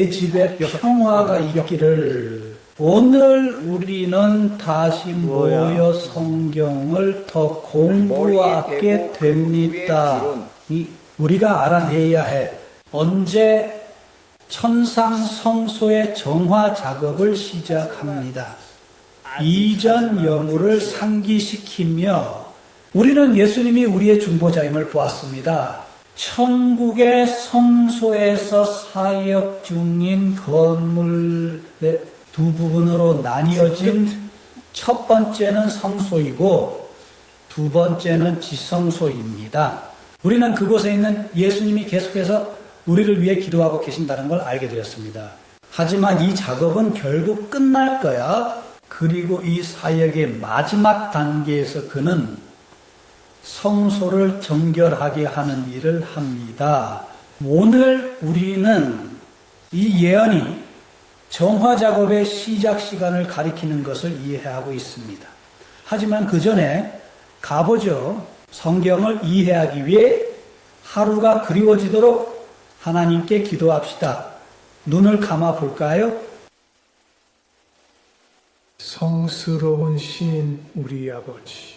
내 집에 평화가 있기를. 오늘 우리는 다시 모여 성경을 더 공부하게 됩니다. 우리가 알아내야 해. 언제 천상 성소의 정화 작업을 시작합니다. 이전 여물을 상기시키며 우리는 예수님이 우리의 중보자임을 보았습니다. 천국의 성소에서 사역 중인 건물의 두 부분으로 나뉘어진 첫 번째는 성소이고 두 번째는 지성소입니다. 우리는 그곳에 있는 예수님이 계속해서 우리를 위해 기도하고 계신다는 걸 알게 되었습니다. 하지만 이 작업은 결국 끝날 거야. 그리고 이 사역의 마지막 단계에서 그는 성소를 정결하게 하는 일을 합니다. 오늘 우리는 이 예언이 정화 작업의 시작 시간을 가리키는 것을 이해하고 있습니다. 하지만 그 전에 가보죠. 성경을 이해하기 위해 하루가 그리워지도록 하나님께 기도합시다. 눈을 감아 볼까요? 성스러운 신 우리 아버지,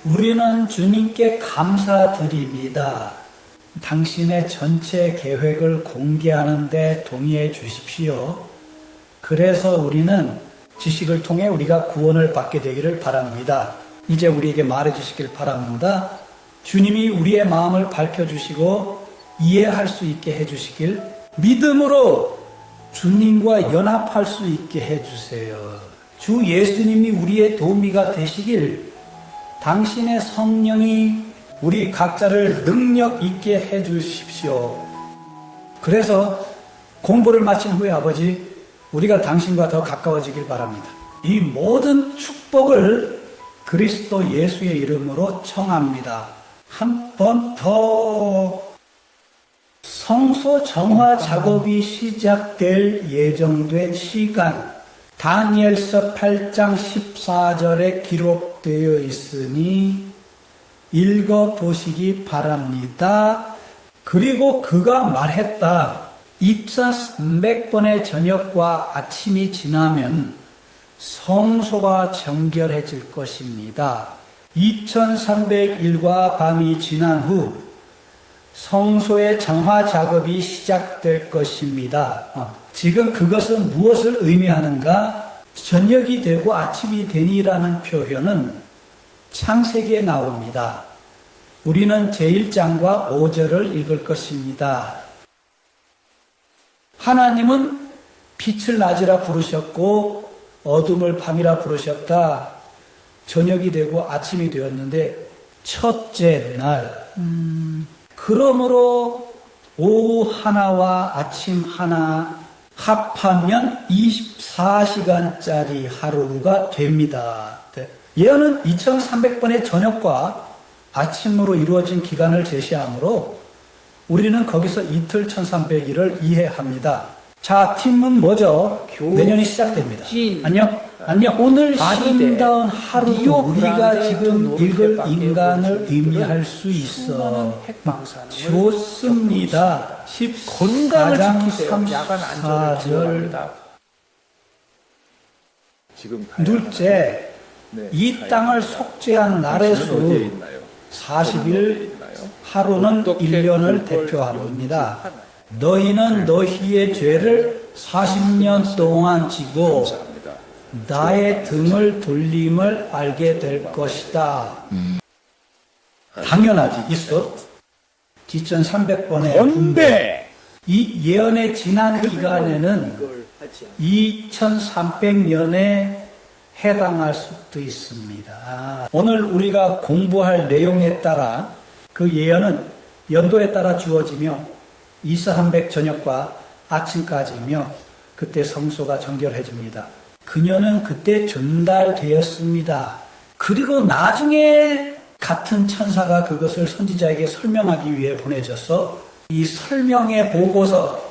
우리는 주님께 감사드립니다. 당신의 전체 계획을 공개하는 데 동의해 주십시오. 그래서 우리는 지식을 통해 우리가 구원을 받게 되기를 바랍니다. 이제 우리에게 말해 주시길 바랍니다. 주님이 우리의 마음을 밝혀주시고 이해할 수 있게 해주시길, 믿음으로 주님과 연합할 수 있게 해주세요. 주 예수님이 우리의 도우미가 되시길, 당신의 성령이 우리 각자를 능력 있게 해주십시오. 그래서 공부를 마친 후에 아버지, 우리가 당신과 더 가까워지길 바랍니다. 이 모든 축복을 그리스도 예수의 이름으로 청합니다. 한 번 더. 성소 정화 작업이 시작될 예정된 시간, 다니엘서 8장 14절에 기록되어 있으니 읽어보시기 바랍니다. 그리고 그가 말했다. 입사 300번의 저녁과 아침이 지나면 성소가 정결해질 것입니다. 2300일과 밤이 지난 후 성소의 정화 작업이 시작될 것입니다. 지금 그것은 무엇을 의미하는가? 저녁이 되고 아침이 되니라는 표현은 창세기에 나옵니다. 우리는 제1장과 5절을 읽을 것입니다. 하나님은 빛을 낮이라 부르셨고 어둠을 밤이라 부르셨다. 저녁이 되고 아침이 되었는데 첫째 날, 그러므로 오후 하나와 아침 하나 합하면 24시간짜리 하루가 됩니다. 예언은 2300번의 저녁과 아침으로 이루어진 기간을 제시하므로 우리는 거기서 이틀 1300일을 이해합니다. 자, 팀은 뭐죠? 내년이 시작됩니다. 안녕. 오늘 아름다운 하루도 우리가 지금 읽을 인간을 의미할 수 있어. 좋습니다. 14장 34절. 둘째, 이 땅을 속죄한 날의 수 40일, 하루는 1년을 대표합니다. 너희는 너희의 죄를 40년 동안 지고 나의 등을 돌림을 알게 될 것이다. 당연하지. 있어. 2300번의 분배. 이 예언의 지난 기간에는 2300년에 해당할 수도 있습니다. 오늘 우리가 공부할 내용에 따라 그 예언은 연도에 따라 주어지며 2300 저녁과 아침까지며 그때 성소가 정결해집니다. 그녀는 그때 전달되었습니다. 그리고 나중에 같은 천사가 그것을 선지자에게 설명하기 위해 보내져서 이 설명의 보고서,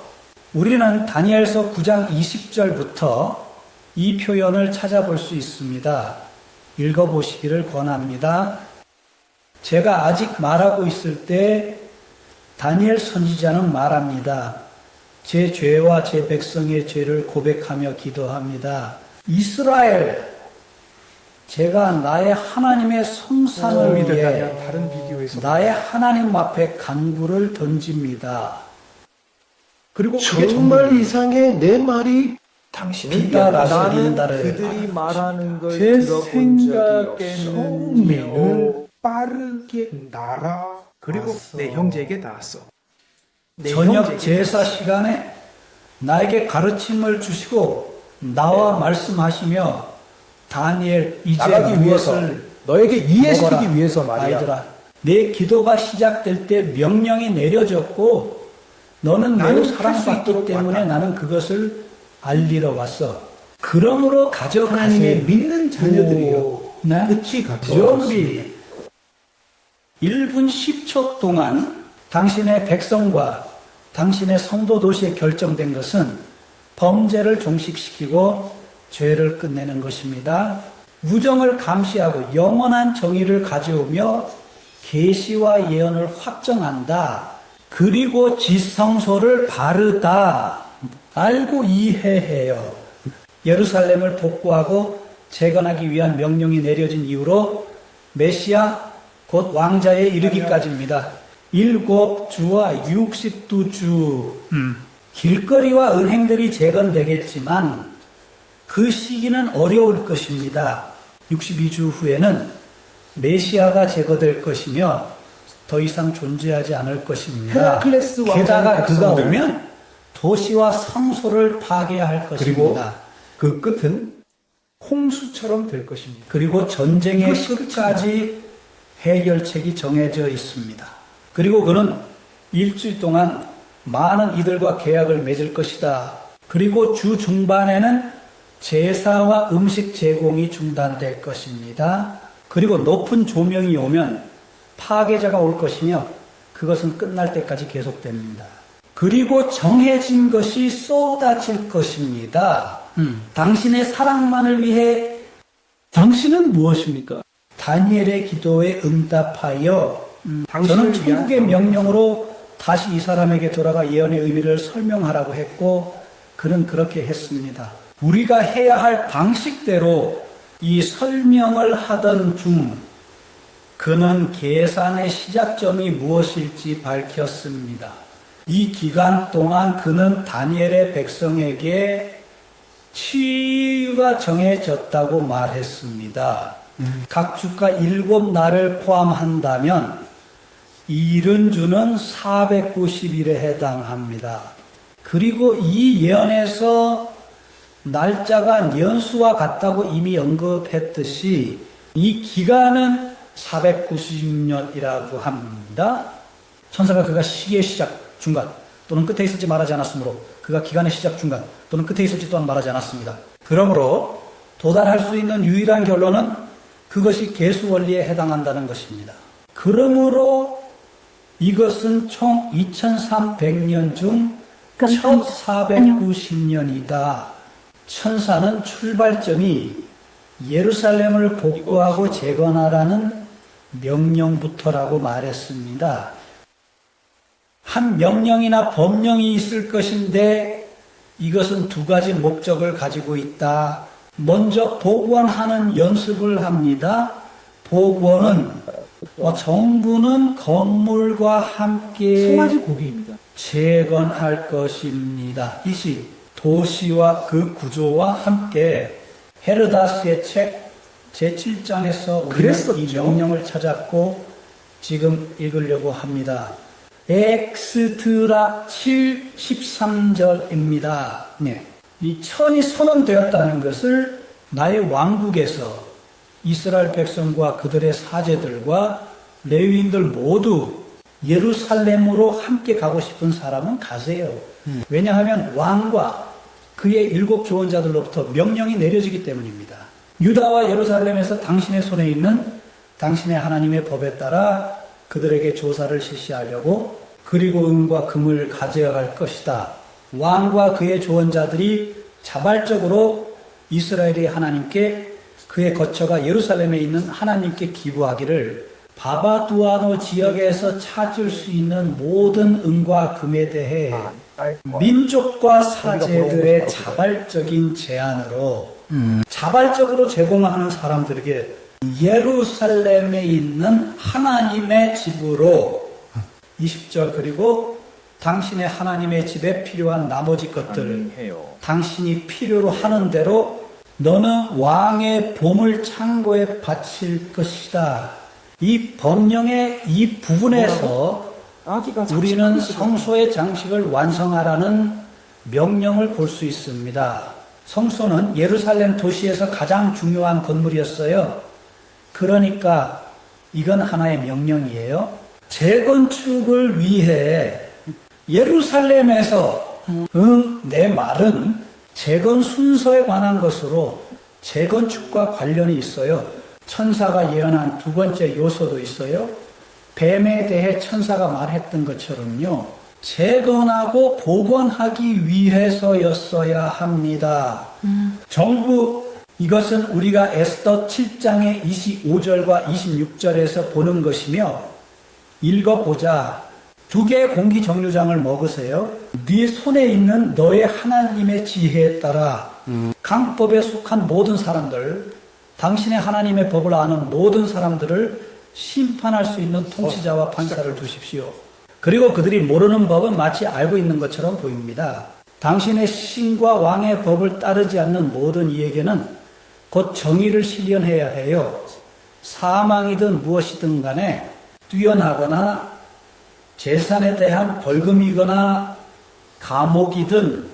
우리는 다니엘서 9장 20절부터 이 표현을 찾아볼 수 있습니다. 읽어보시기를 권합니다. 제가 아직 말하고 있을 때 다니엘 선지자는 말합니다. 제 죄와 제 백성의 죄를 고백하며 기도합니다. 이스라엘, 제가 나의 하나님의 성산을 믿을 위해 아니한 다른 비디오에서 나의 하나님 앞에 간구를 던집니다. 그리고 그게 정말 이상해. 내 말이 당신은 비가 나는 라스린다를 그들이 말하는 걸 제 들어본 적이 생각에는 없어. 빠르게 나가. 그리고 왔어. 내 형제에게 나왔어. 내 저녁 형제에게 제사 시간에 나에게 가르침을 주시고 나와 말씀하시며 다니엘 이제 나가기 위해서 무엇을 너에게 이해시키기 먹어라. 위해서 말이야. 아이들아, 내 기도가 시작될 때 명령이 내려졌고 너는 매우 나는 할수 사랑받기 있도록 때문에 왔다. 나는 그것을 알리러 왔어. 그러므로 가져가세요. 하나님의 믿는 자녀들이요. 네? 끝이 가까웠습니다. 정비 1분 10초 동안 당신의 백성과 당신의 성도 도시에 결정된 것은 범죄를 종식시키고 죄를 끝내는 것입니다. 우정을 감시하고 영원한 정의를 가져오며 계시와 예언을 확정한다. 그리고 지성소를 바르다. 알고 이해해요. 예루살렘을 복구하고 재건하기 위한 명령이 내려진 이후로 메시아 곧 왕자에 이르기까지입니다. 7주와 62주 길거리와 은행들이 재건되겠지만 그 시기는 어려울 것입니다. 62주 후에는 메시아가 제거될 것이며 더 이상 존재하지 않을 것입니다. 헤라클레스 왕자의 게다가 그가 백성들. 오면 도시와 성소를 파괴할 그리고 것입니다. 그 끝은 홍수처럼 될 것입니다. 그리고 전쟁의 끝까지 해결책이 정해져 있습니다. 그리고 그는 일주일 동안 많은 이들과 계약을 맺을 것이다. 그리고 주 중반에는 제사와 음식 제공이 중단될 것입니다. 그리고 높은 조명이 오면 파괴자가 올 것이며 그것은 끝날 때까지 계속됩니다. 그리고 정해진 것이 쏟아질 것입니다. 당신의 사랑만을 위해 당신은 무엇입니까? 다니엘의 기도에 응답하여 저는 천국의 명령으로 다시 이 사람에게 돌아가 예언의 의미를 설명하라고 했고 그는 그렇게 했습니다. 우리가 해야 할 방식대로 이 설명을 하던 중 그는 계산의 시작점이 무엇일지 밝혔습니다. 이 기간 동안 그는 다니엘의 백성에게 치유가 정해졌다고 말했습니다. 각 주가 7날을 포함한다면 70주는 490일에 해당합니다. 그리고 이 예언에서 날짜가 연수와 같다고 이미 언급했듯이 이 기간은 490년이라고 합니다. 천사가 그가 시기의 시작, 중간 또는 끝에 있을지 말하지 않았으므로 그가 기간의 시작, 중간 또는 끝에 있을지 또한 말하지 않았습니다. 그러므로 도달할 수 있는 유일한 결론은 그것이 계수원리에 해당한다는 것입니다. 그러므로 이것은 총 2300년 중 1490년이다. 천사는 출발점이 예루살렘을 복구하고 재건하라는 명령부터라고 말했습니다. 한 명령이나 법령이 있을 것인데 이것은 두 가지 목적을 가지고 있다. 먼저 복원하는 연습을 합니다. 복원은 정부는 건물과 함께 송아지 고기입니다. 재건할 것입니다. 이시 도시와 그 구조와 함께 헤르다스의 책 제7장에서 우리는 이 명령을 찾았고 지금 읽으려고 합니다. 엑스트라 7, 13절입니다. 네. 이 천이 선언되었다는 것을 나의 왕국에서 이스라엘 백성과 그들의 사제들과 레위인들 모두 예루살렘으로 함께 가고 싶은 사람은 가세요. 왜냐하면 왕과 그의 7 조언자들로부터 명령이 내려지기 때문입니다. 유다와 예루살렘에서 당신의 손에 있는 당신의 하나님의 법에 따라 그들에게 조사를 실시하려고 그리고 은과 금을 가져갈 것이다. 왕과 그의 조언자들이 자발적으로 이스라엘의 하나님께 그의 거처가 예루살렘에 있는 하나님께 기부하기를 바바두아노 지역에서 찾을 수 있는 모든 은과 금에 대해 민족과 사제들의 자발적인 제안으로 자발적으로 제공하는 사람들에게 예루살렘에 있는 하나님의 집으로 20절 그리고 당신의 하나님의 집에 필요한 나머지 것들을 당신이 필요로 하는 대로 너는 왕의 보물 창고에 바칠 것이다. 이 법령의 이 부분에서 우리는 성소의 장식을 완성하라는 명령을 볼 수 있습니다. 성소는 예루살렘 도시에서 가장 중요한 건물이었어요. 그러니까 이건 하나의 명령이에요. 재건축을 위해 예루살렘에서 내 말은 재건 순서에 관한 것으로 재건축과 관련이 있어요. 천사가 예언한 두 번째 요소도 있어요. 뱀에 대해 천사가 말했던 것처럼요. 재건하고 복원하기 위해서였어야 합니다. 정부 이것은 우리가 에스더 7장의 25절과 26절에서 보는 것이며 읽어보자. 두 개의 공기 정류장을 먹으세요. 네 손에 있는 너의 하나님의 지혜에 따라 강법에 속한 모든 사람들, 당신의 하나님의 법을 아는 모든 사람들을 심판할 수 있는 통치자와 판사를 두십시오. 그리고 그들이 모르는 법은 마치 알고 있는 것처럼 보입니다. 당신의 신과 왕의 법을 따르지 않는 모든 이에게는 곧 정의를 실현해야 해요. 사망이든 무엇이든 간에 뛰어나거나 재산에 대한 벌금이거나 감옥이든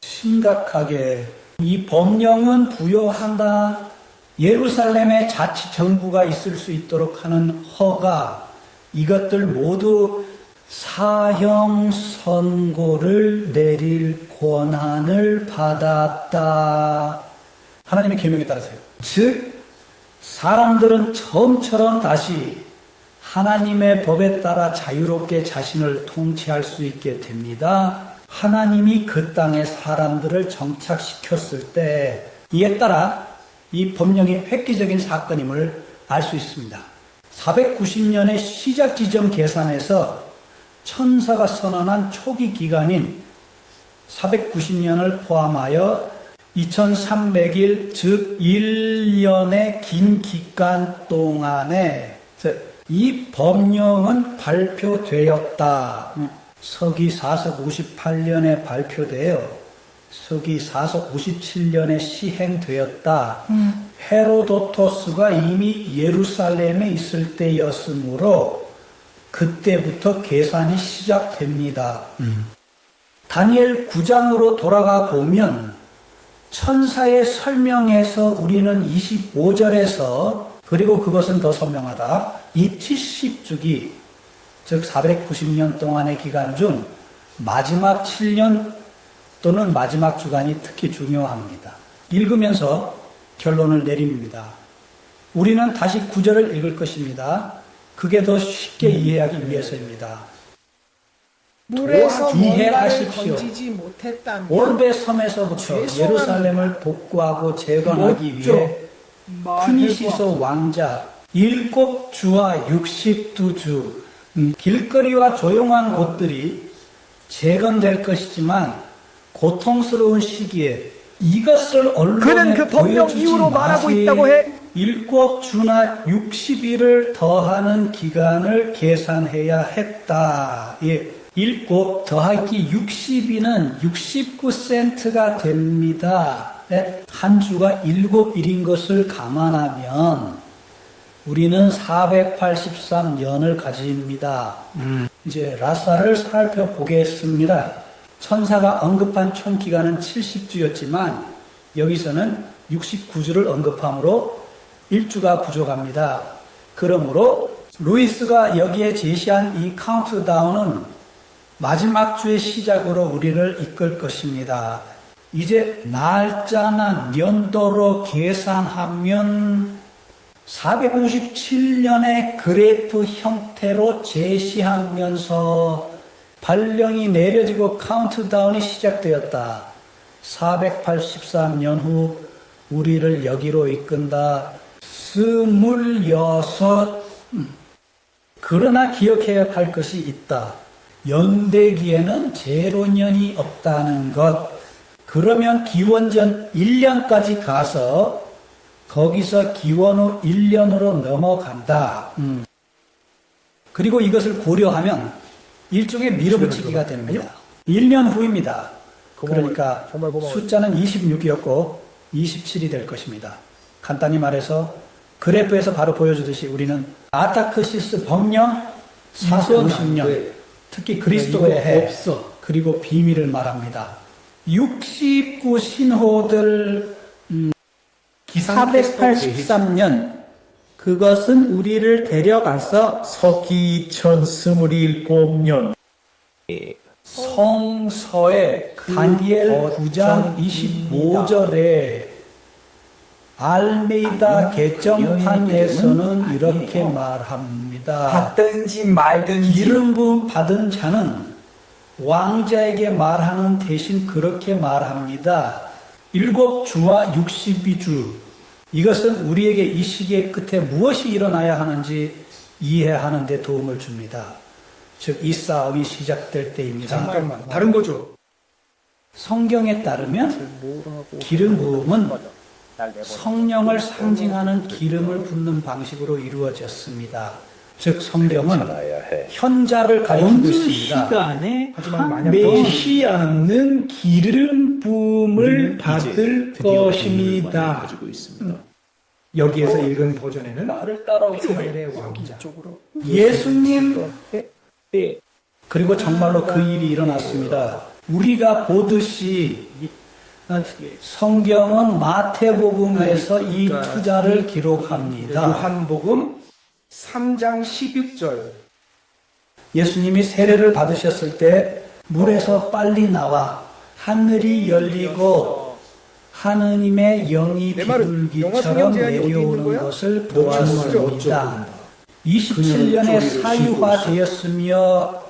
심각하게 이 법령은 부여한다. 예루살렘에 자치정부가 있을 수 있도록 하는 허가, 이것들 모두 사형 선고를 내릴 권한을 받았다. 하나님의 계명에 따라서요. 즉 사람들은 처음처럼 다시 하나님의 법에 따라 자유롭게 자신을 통치할 수 있게 됩니다. 하나님이 그 땅에 사람들을 정착시켰을 때 이에 따라 이 법령이 획기적인 사건임을 알 수 있습니다. 490년의 시작 지점 계산에서 천사가 선언한 초기 기간인 490년을 포함하여 2300일 즉 1년의 긴 기간 동안에 이 법령은 발표되었다. 서기 4석 58년에 발표되어 서기 4석 57년에 시행되었다. 헤로도토스가 이미 예루살렘에 있을 때였으므로 그때부터 계산이 시작됩니다. 다니엘 9장으로 돌아가 보면 천사의 설명에서 우리는 25절에서 그리고 그것은 더 선명하다. 이 70주기 즉 490년 동안의 기간 중 마지막 7년 또는 마지막 주간이 특히 중요합니다. 읽으면서 결론을 내립니다. 우리는 다시 9절을 읽을 것입니다. 그게 더 쉽게 이해하기 위해서입니다. 물에서 뭔가를 이해하십시오. 건지지 못했다면 오르베 섬에서부터 예루살렘을 복구하고 재건하기 위해 프니시소 왕자 7주와 62주 길거리와 조용한 곳들이 재건될 것이지만 고통스러운 시기에 이것을 언론에 그는 그 법령 보여주지 이유로 말하고 마세요. 있다고 해. 7주나 60일을 더하는 기간을 계산해야 했다. 예. 7 더하기 62는 69센트가 됩니다. 네. 한 주가 7일인 것을 감안하면 우리는 483년을 가집니다. 이제 라사를 살펴보겠습니다. 천사가 언급한 총 기간은 70주였지만 여기서는 69주를 언급하므로 1주가 부족합니다. 그러므로 루이스가 여기에 제시한 이 카운트다운은 마지막 주의 시작으로 우리를 이끌 것입니다. 이제 날짜나 연도로 계산하면 457년의 그래프 형태로 제시하면서 발령이 내려지고 카운트다운이 시작되었다. 483년 후 우리를 여기로 이끈다. 26 그러나 기억해야 할 것이 있다. 연대기에는 제로년이 없다는 것. 그러면 기원전 1년까지 가서 거기서 기원 후 1년으로 넘어간다. 그리고 이것을 고려하면 일종의 밀어붙이기가 됩니다. 1년 후입니다. 그러니까 정말 고마워요. 숫자는 26이었고 27이 될 것입니다. 간단히 말해서 그래프에서 바로 보여주듯이 우리는 아타크시스 법령 450년, 특히 그리스도의 해, 없어. 그리고 비밀을 말합니다. 69 신호들 483년, 그것은 우리를 데려가서 서기 1027년 성서의 다니엘 9장 25절에 알메이다 개정판에서는 이렇게 말합니다. 받든지 말든지. 기름 부음 받은 자는 왕자에게 말하는 대신 그렇게 말합니다. 7주와 62주. 이것은 우리에게 이 시기의 끝에 무엇이 일어나야 하는지 이해하는 데 도움을 줍니다. 즉, 이 싸움이 시작될 때입니다. 잠깐만 다른 거죠. 성경에 따르면 기름 부음은 성령을 상징하는 기름을 붓는 방식으로 이루어졌습니다. 즉, 성경은 현자를 가리키고 어느 있습니다. 시간에 하지만 만약 메시아는 기름 부음을 받을 것입니다. 가지고 있습니다. 여기에서 읽은 버전에는 나를 따라오세요. 이스라엘의 왕자. 예수님, 그리고 정말로 그 일이 일어났습니다. 우리가 보듯이 성경은 마태복음에서 이 투자를 기록합니다. 요한복음 3장 16절 예수님이 세례를 받으셨을 때 물에서 빨리 나와 하늘이 열리고 하느님의 영이 내 말은 영어 성경 비둘기처럼 제한이 어디 있는 내려오는 거야? 것을 놓쳤죠. 보았습니다. 27년에 사유화되었으며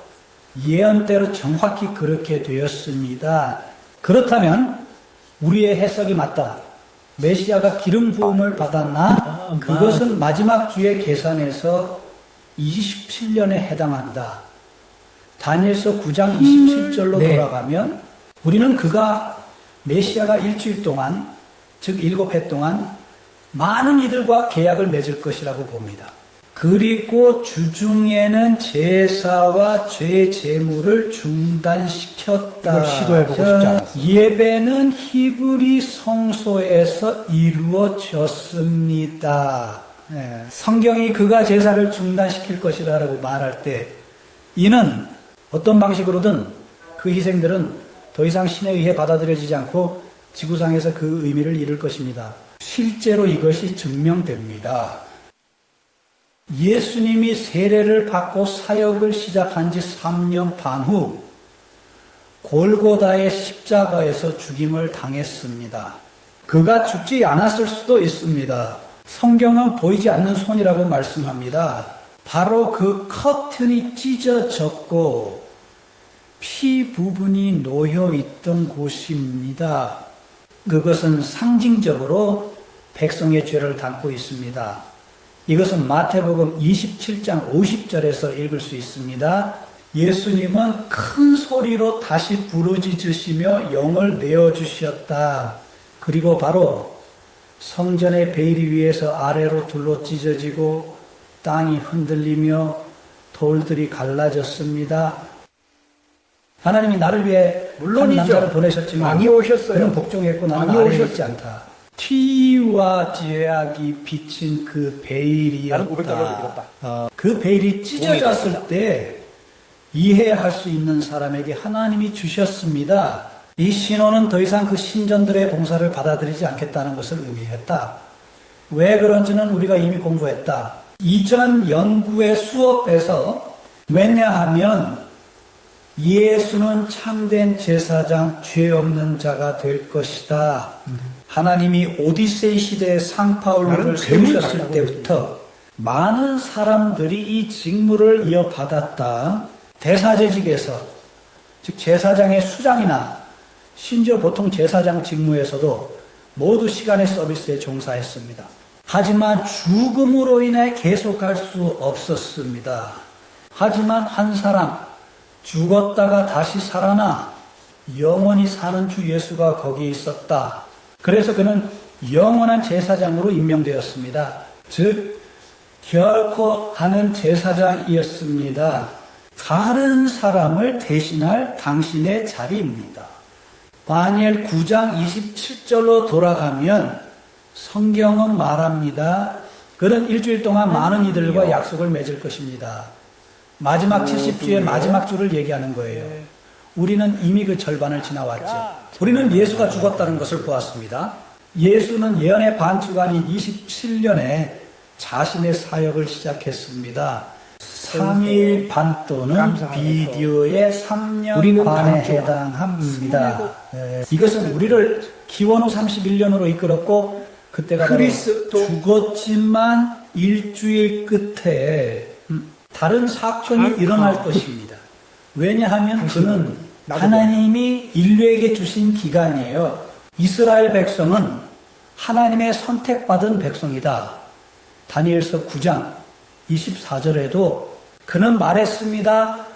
예언대로 정확히 그렇게 되었습니다. 그렇다면 우리의 해석이 맞다. 메시아가 기름 부음을 받았나? 그것은 마지막 주의 계산에서 27년에 해당한다. 다니엘서 9장 27절로 네. 돌아가면 우리는 그가 메시아가 일주일 동안, 즉 7해 동안 많은 이들과 계약을 맺을 것이라고 봅니다. 그리고 주중에는 제사와 죄 제물을 중단시켰다. 이걸 시도해보고 싶지 않았어요. 예배는 히브리 성소에서 이루어졌습니다. 성경이 그가 제사를 중단시킬 것이라고 말할 때 이는 어떤 방식으로든 그 희생들은 더 이상 신에 의해 받아들여지지 않고 지구상에서 그 의미를 잃을 것입니다. 실제로 이것이 증명됩니다. 예수님이 세례를 받고 사역을 시작한 지 3년 반 후 골고다의 십자가에서 죽임을 당했습니다. 그가 죽지 않았을 수도 있습니다. 성경은 보이지 않는 손이라고 말씀합니다. 바로 그 커튼이 찢어졌고 피 부분이 놓여 있던 곳입니다. 그것은 상징적으로 백성의 죄를 담고 있습니다. 이것은 마태복음 27장 50절에서 읽을 수 있습니다. 예수님은 큰 소리로 다시 부르짖으시며 영을 내어주셨다. 그리고 바로 성전의 베일 위에서 아래로 둘러 찢어지고 땅이 흔들리며 돌들이 갈라졌습니다. 하나님이 나를 위해 물론이죠. 한 남자를 보내셨지만 왕이 오셨어요. 그는 복종했고 나는 왕이 아래에 오셨어요. 있지 않다. 피와 제약이 비친 그 베일이었다. 나는 $500 잃었다. 그 베일이 찢어졌을 때 이해할 수 있는 사람에게 하나님이 주셨습니다. 이 신호는 더 이상 그 신전들의 봉사를 받아들이지 않겠다는 것을 의미했다. 왜 그런지는 우리가 이미 공부했다. 이전 연구의 수업에서 왜냐하면 예수는 참된 제사장, 죄 없는 자가 될 것이다. 하나님이 오디세이 시대의 상파울로를 세우셨을 때부터 많은 사람들이 이 직무를 이어받았다. 대사제직에서, 즉 제사장의 수장이나 심지어 보통 제사장 직무에서도 모두 시간의 서비스에 종사했습니다. 하지만 죽음으로 인해 계속할 수 없었습니다. 하지만 한 사람, 죽었다가 다시 살아나 영원히 사는 주 예수가 거기 있었다. 그래서 그는 영원한 제사장으로 임명되었습니다. 즉, 결코 하는 제사장이었습니다. 다른 사람을 대신할 당신의 자리입니다. 다니엘 9장 27절로 돌아가면 성경은 말합니다. 그는 일주일 동안 많은 이들과 약속을 맺을 것입니다. 마지막 70주의 마지막 주를 얘기하는 거예요. 우리는 이미 그 절반을 지나왔죠. 우리는 예수가 죽었다는 것을 보았습니다. 예수는 예언의 반주가 아닌 27년에 자신의 사역을 시작했습니다. 3일 반 또는 비디오의 3년 반에 해당합니다. 이것은 우리를 기원 후 31년으로 이끌었고 그때가 바로 죽었지만 일주일 끝에 다른 사건이 일어날 것입니다. 왜냐하면 그는 하나님이 인류에게 주신 기간이에요. 이스라엘 백성은 하나님의 선택받은 백성이다. 다니엘서 9장 24절에도 그는 말했습니다.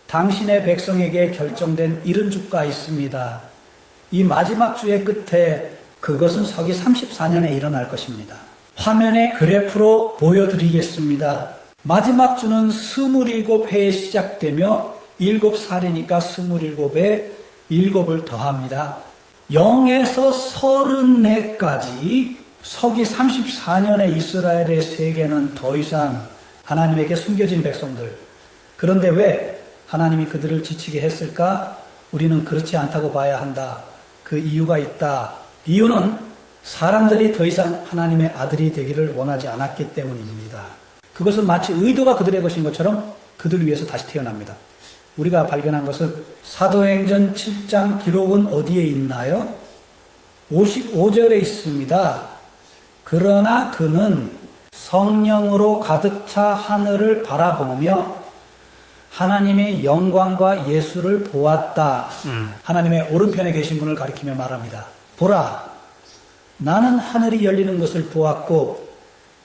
당신의 백성에게 결정된 이른 주가 있습니다. 이 마지막 주의 끝에 그것은 서기 34년에 일어날 것입니다. 화면에 그래프로 보여드리겠습니다. 마지막 주는 27회에 시작되며 7살이니까 27에 7을 더합니다. 0에서 34까지 서기 34년에 이스라엘의 세계는 더 이상 하나님에게 숨겨진 백성들. 그런데 왜 하나님이 그들을 지치게 했을까? 우리는 그렇지 않다고 봐야 한다. 그 이유가 있다. 이유는 사람들이 더 이상 하나님의 아들이 되기를 원하지 않았기 때문입니다. 그것은 마치 의도가 그들의 것인 것처럼 그들을 위해서 다시 태어납니다. 우리가 발견한 것은 사도행전 7장 기록은 어디에 있나요? 55절에 있습니다. 그러나 그는 성령으로 가득 차 하늘을 바라보며 하나님의 영광과 예수를 보았다. 하나님의 오른편에 계신 분을 가리키며 말합니다. 보라, 나는 하늘이 열리는 것을 보았고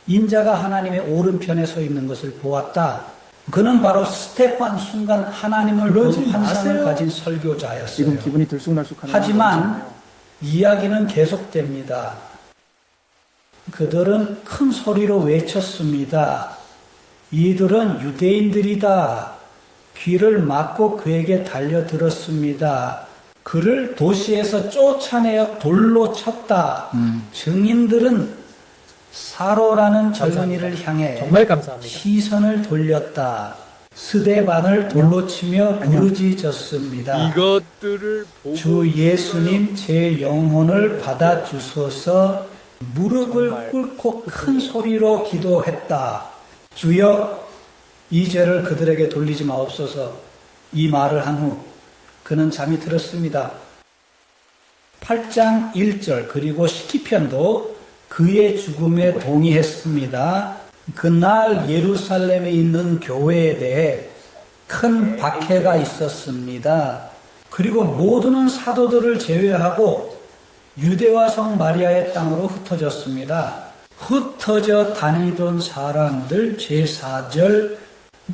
인자가 하나님의 오른편에 서 있는 것을 보았다. 그는 바로 스테판 순간 하나님을 본 환상을 가진 설교자였어요. 지금 기분이 들쑥날쑥하네요. 하지만 이야기는 계속됩니다. 그들은 큰 소리로 외쳤습니다. 이들은 유대인들이다. 귀를 막고 그에게 달려들었습니다. 그를 도시에서 쫓아내어 돌로 쳤다. 증인들은 사로라는 젊은이를 향해 정말 감사합니다. 시선을 돌렸다. 스데반을 돌로 치며 부르짖었습니다. 이것들을 보고 주 예수님 제 영혼을 받아주소서. 무릎을 꿇고 큰 소리로 기도했다. 주여, 이 죄를 그들에게 돌리지 마옵소서. 이 말을 한 후 그는 잠이 들었습니다. 8장 1절 그리고 시기편도 그의 죽음에 동의했습니다. 그날 예루살렘에 있는 교회에 대해 큰 박해가 있었습니다. 그리고 모든 사도들을 제외하고 유대와 성 마리아의 땅으로 흩어졌습니다. 흩어져 다니던 사람들 제4절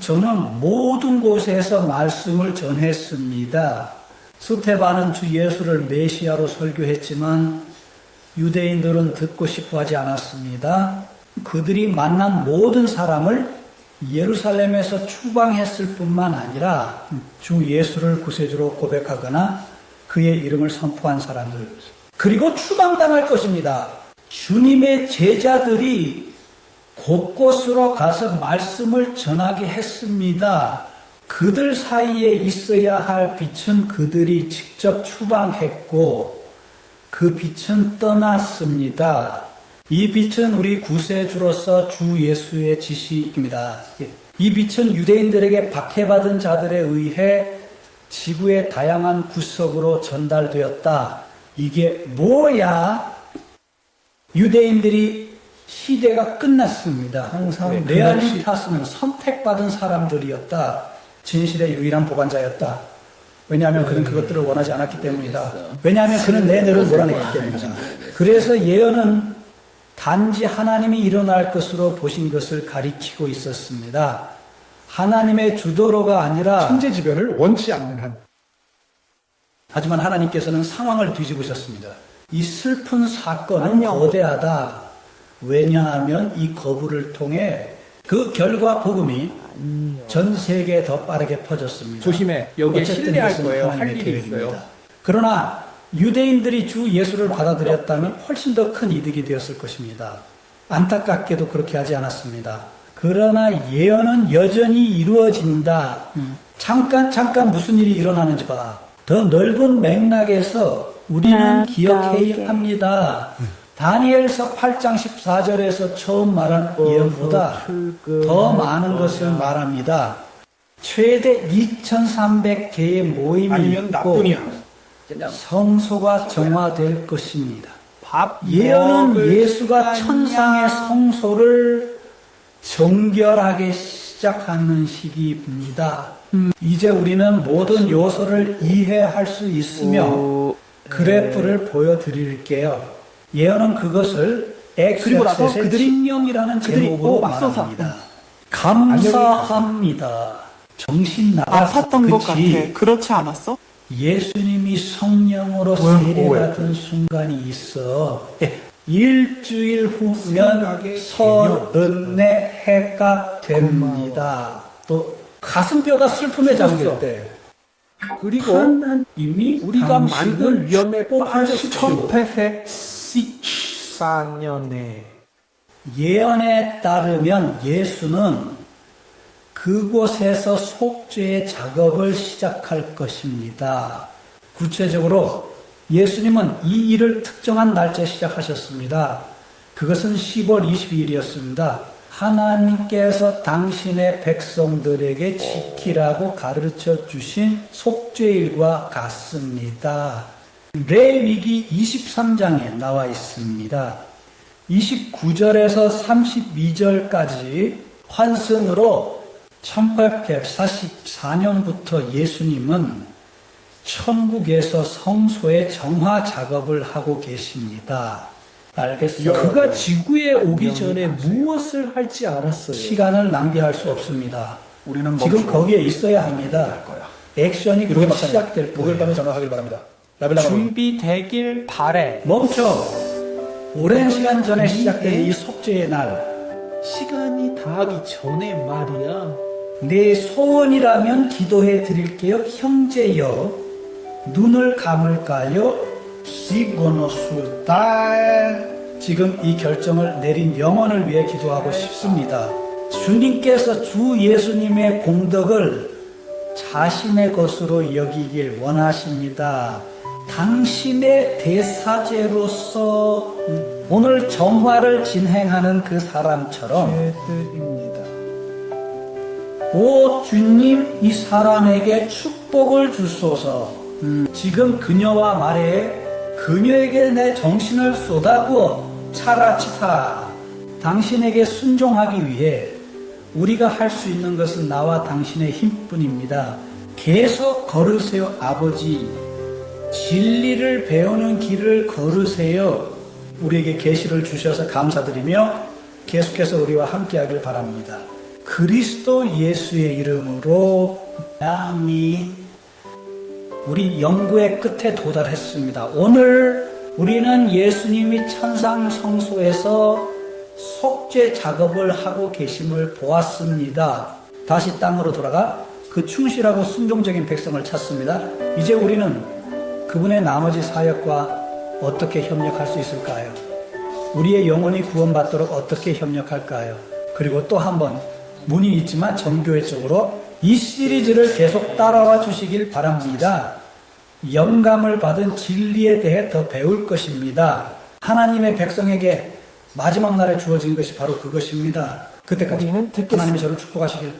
저는 모든 곳에서 말씀을 전했습니다. 스테반은 주 예수를 메시아로 설교했지만 유대인들은 듣고 싶어 하지 않았습니다. 그들이 만난 모든 사람을 예루살렘에서 추방했을 뿐만 아니라 주 예수를 구세주로 고백하거나 그의 이름을 선포한 사람들, 그리고 추방당할 것입니다. 주님의 제자들이 곳곳으로 가서 말씀을 전하게 했습니다. 그들 사이에 있어야 할 빛은 그들이 직접 추방했고 그 빛은 떠났습니다. 이 빛은 우리 구세주로서 주 예수의 지시입니다. 이 빛은 유대인들에게 박해받은 자들에 의해 지구의 다양한 구석으로 전달되었다. 이게 뭐야? 유대인들이 시대가 끝났습니다. 항상 레알리타스는 선택받은 사람들이었다. 진실의 유일한 보관자였다. 왜냐하면 그는 그것들을 원하지 않았기 때문이다. 왜냐하면 그는 내 뇌를 몰아냈기 때문이다. 그래서 예언은 단지 하나님이 일어날 것으로 보신 것을 가리키고 있었습니다. 하나님의 주도로가 아니라 천재지변을 원치 않는 한. 하지만 하나님께서는 상황을 뒤집으셨습니다. 이 슬픈 사건은 거대하다. 왜냐하면 이 거부를 통해 그 결과 복음이 전 세계에 더 빠르게 퍼졌습니다. 조심해. 여기에 어쨌든 신뢰할 이것은 거예요. 할 하나님의 일이 계획입니다. 있어요. 그러나 유대인들이 주 예수를 받아들였다면 훨씬 더 큰 이득이 되었을 것입니다. 안타깝게도 그렇게 하지 않았습니다. 그러나 예언은 여전히 이루어진다. 잠깐 무슨 일이 일어나는지 봐. 더 넓은 맥락에서 우리는 기억해야 합니다. 다니엘서 8장 14절에서 처음 말한 예언보다 더 많은 것을 말합니다. 최대 2,300개의 모임이 아니면 있고 나뿐이야. 성소가 정화될 것입니다. 예언은 예수가 천상의 성소를 정결하게 시작하는 시기입니다. 이제 우리는 모든 요소를 이해할 수 있으며 그래프를 보여드릴게요. 예언은 그것을 그리고 나서 엑셀셋의 그들이- 칙령이라는 제목으로 맙소사. 말합니다. 감사합니다. 정신 나갔어. 아팠던 것 그치? 같아. 그렇지 않았어? 예수님이 성령으로 세례받은 순간이 있어. 일주일 후면 생각의 34해가 됩니다. 또 가슴뼈가 슬픔에 잠길 때 그리고 하나님이 우리가 만들 위험에 뽑아주십시오. 천패세 14년에 예언에 따르면 예수는 그곳에서 속죄의 작업을 시작할 것입니다. 구체적으로 예수님은 이 일을 특정한 날짜에 시작하셨습니다. 그것은 10월 22일이었습니다. 하나님께서 당신의 백성들에게 지키라고 가르쳐 주신 속죄일과 같습니다. 레위기 23장에 나와 있습니다. 29절에서 32절까지 환승으로 1844년부터 예수님은 천국에서 성소의 정화 작업을 하고 계십니다. 알겠어요? 그가 지구에 오기 전에 무엇을 할지 알았어요. 시간을 낭비할 수 없습니다. 우리는 지금 거기에 있어야 합니다. 액션이 곧 시작될 목요일 밤에 거예요. 전화하길 바랍니다. 라벨라가 준비되길 바래. 멈춰! 오랜 시간 전에 시작된 이 속죄의 날, 시간이 다하기 전에 말이야. 내 소원이라면 기도해 드릴게요. 형제여, 눈을 감을까요? 시고노술달. 지금 이 결정을 내린 영혼을 위해 기도하고 싶습니다. 주님께서 주 예수님의 공덕을 자신의 것으로 여기길 원하십니다. 당신의 대사제로서 오늘 정화를 진행하는 그 사람처럼 죄들입니다. 오 주님, 이 사람에게 축복을 주소서. 지금 그녀와 말해 그녀에게 내 정신을 쏟아부어 차라치타. 당신에게 순종하기 위해 우리가 할 수 있는 것은 나와 당신의 힘뿐입니다. 계속 걸으세요, 아버지. 진리를 배우는 길을 걸으세요. 우리에게 계시를 주셔서 감사드리며 계속해서 우리와 함께하길 바랍니다. 그리스도 예수의 이름으로 아멘. 우리 연구의 끝에 도달했습니다. 오늘 우리는 예수님이 천상 성소에서 속죄 작업을 하고 계심을 보았습니다. 다시 땅으로 돌아가 그 충실하고 순종적인 백성을 찾습니다. 이제 우리는 그분의 나머지 사역과 어떻게 협력할 수 있을까요? 우리의 영혼이 구원받도록 어떻게 협력할까요? 그리고 또 한 번 문의 있지만 정교회 쪽으로 이 시리즈를 계속 따라와 주시길 바랍니다. 영감을 받은 진리에 대해 더 배울 것입니다. 하나님의 백성에게 마지막 날에 주어진 것이 바로 그것입니다. 그때까지 우리는 듣겠습니다. 하나님이 저를 축복하시길